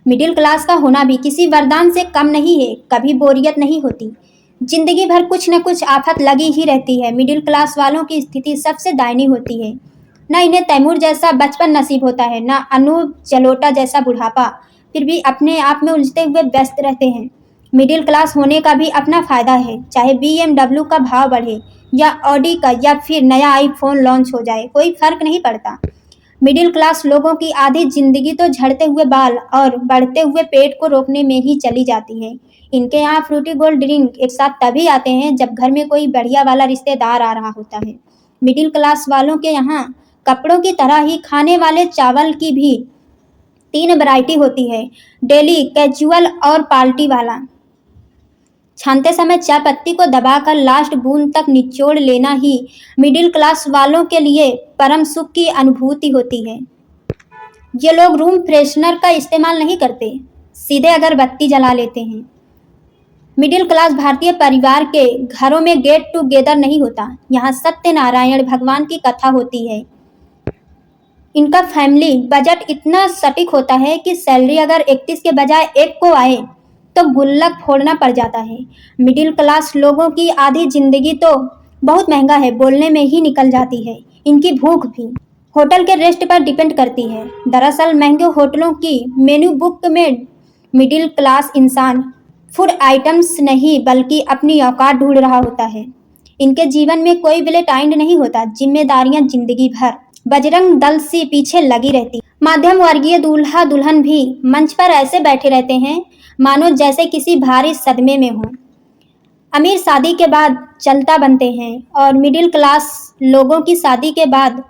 Middle class का होना भी किसी वरदान से कम नहीं है। कभी बोरियत नहीं होती, जिंदगी भर कुछ न कुछ आफत लगी ही रहती है। मिडिल क्लास वालों की स्थिति सबसे दयनीय होती है। न इन्हें तैमूर जैसा बचपन नसीब होता है, न अनूप जलोटा जैसा बुढ़ापा, फिर भी अपने आप में उलझते हुए व्यस्त रहते हैं। मिडिल क्लास होने का भी अपना फायदा है, चाहे BMW का भाव बढ़े या ऑडी का या फिर नया आईफोन लॉन्च हो जाए, कोई फर्क नहीं पड़ता। मिडिल क्लास लोगों की आधी जिंदगी तो झड़ते हुए बाल और बढ़ते हुए पेट को रोकने में ही चली जाती है। इनके यहाँ फ्रूटी गोल्ड ड्रिंक एक साथ तभी आते हैं जब घर में कोई बढ़िया वाला रिश्तेदार आ रहा होता है। मिडिल क्लास वालों के यहाँ कपड़ों की तरह ही खाने वाले चावल की भी 3 वैरायटी होती है, डेली, कैजुअल और पार्टी वाला। छानते समय चाय पत्ती को दबाकर लास्ट बूंद तक निचोड़ लेना ही मिडिल क्लास वालों के लिए परम सुख की अनुभूति होती है। ये लोग रूम फ्रेशनर का इस्तेमाल नहीं करते, सीधे अगरबत्ती जला लेते हैं। मिडिल क्लास भारतीय परिवार के घरों में गेट टुगेदर नहीं होता, यहाँ सत्यनारायण भगवान की कथा होती है। इनका फैमिली बजट इतना सटीक होता है कि सैलरी अगर 31 के बजाय 1 को आए तो गुल्लक फोड़ना पड़ जाता है। मिडिल क्लास लोगों की आधी जिंदगी तो बहुत महंगा है बोलने में ही निकल जाती है। इनकी भूख भी होटल के रेस्ट पर डिपेंड करती है। दरअसल महंगे होटलों की मेन्यू बुक में मिडिल क्लास इंसान फूड आइटम्स नहीं बल्कि अपनी औकात ढूंढ रहा होता है। इनके जीवन में कोई वैलेंटाइन नहीं होता, जिम्मेदारियां जिंदगी भर बजरंग दल से पीछे लगी रहती। मध्यम वर्गीय दूल्हा दुल्हन भी मंच पर ऐसे बैठे रहते हैं मानो जैसे किसी भारी सदमे में हो। अमीर शादी के बाद चलता बनते हैं और मिडिल क्लास लोगों की शादी के बाद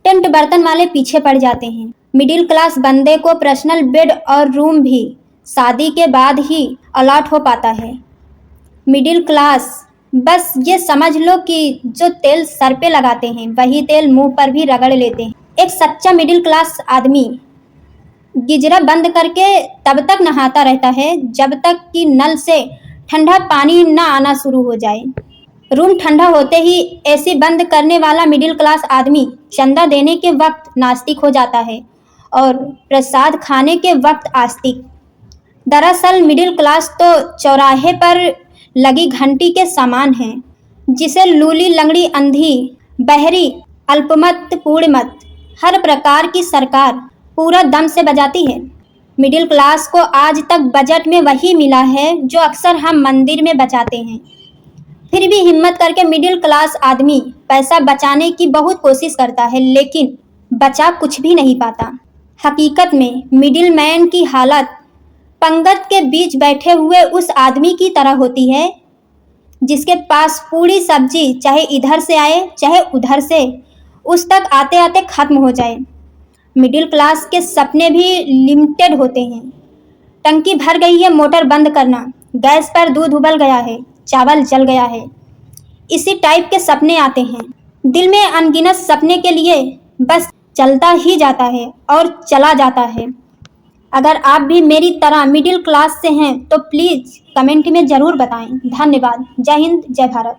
टेंट बर्तन वाले पीछे पड़ जाते हैं। मिडिल क्लास बंदे को पर्सनल बेड और रूम भी शादी के बाद ही अलॉट हो पाता है। मिडिल क्लास बस ये समझ लो कि जो तेल सर पे लगाते हैं वही तेल मुंह पर भी रगड़ लेते हैं। एक सच्चा मिडिल क्लास आदमी गिजरा बंद करके तब तक नहाता रहता है जब तक कि नल से ठंडा पानी ना आना शुरू हो जाए। रूम ठंडा होते ही एसी बंद करने वाला मिडिल क्लास आदमी चंदा देने के वक्त नास्तिक हो जाता है और प्रसाद खाने के वक्त आस्तिक। दरअसल मिडिल क्लास तो चौराहे पर लगी घंटी के समान है, जिसे लूली लंगड़ी अंधी बहरी अल्पमत पूर्णमत हर प्रकार की सरकार पूरा दम से बजाती है। मिडिल क्लास को आज तक बजट में वही मिला है जो अक्सर हम मंदिर में बचाते हैं। फिर भी हिम्मत करके मिडिल क्लास आदमी पैसा बचाने की बहुत कोशिश करता है, लेकिन बचा कुछ भी नहीं पाता। हकीकत में मिडिल मैन की हालत पंगत के बीच बैठे हुए उस आदमी की तरह होती है जिसके पास पूरी सब्जी चाहे इधर से आए चाहे उधर से उस तक आते आते खत्म हो जाए। मिडिल क्लास के सपने भी लिमिटेड होते हैं। टंकी भर गई है, मोटर बंद करना, गैस पर दूध उबल गया है, चावल जल गया है, इसी टाइप के सपने आते हैं। दिल में अनगिनत सपने के लिए बस चलता ही जाता है और चला जाता है। अगर आप भी मेरी तरह मिडिल क्लास से हैं तो प्लीज़ कमेंट में ज़रूर बताएं। धन्यवाद। जय हिंद, जय भारत।